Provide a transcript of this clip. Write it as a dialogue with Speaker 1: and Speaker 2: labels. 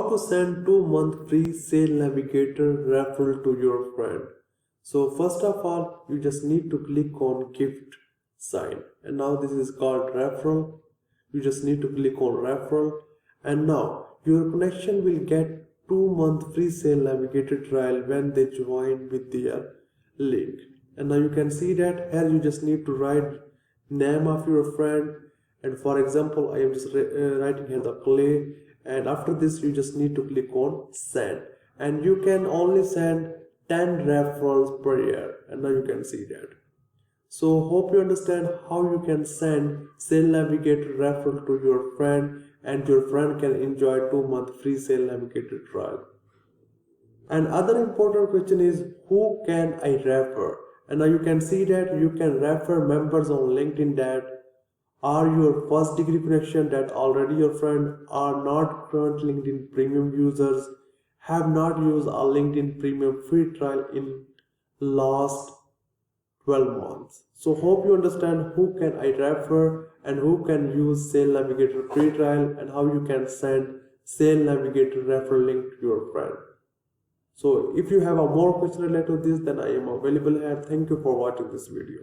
Speaker 1: how to send 2-month free Sale Navigator referral to your friend. So first of all, you just need to click on gift sign, and now this is called referral. You just need to click on referral, and now your connection will get 2-month free Sale Navigator trial when they join with their link. And now you can see that here you just need to write name of your friend, and for example I am just writing here the Clay, and after this you just need to click on send, and you can only send 10 referrals per year, and now you can see that. So hope you understand how you can send Sale Navigator referral to your friend, and your friend can enjoy 2-month free Sale Navigator trial. And other important question is, who can I refer? And now you can see that you can refer members on LinkedIn that are your first degree connection, that already your friend, are not current LinkedIn premium users, have not used a LinkedIn premium free trial in last 12 months. So hope you understand who can I refer and who can use Sale Navigator free trial, and how you can send Sale Navigator referral link to your friend. So if you have a more question related to this, then I am available here. Thank you for watching this video.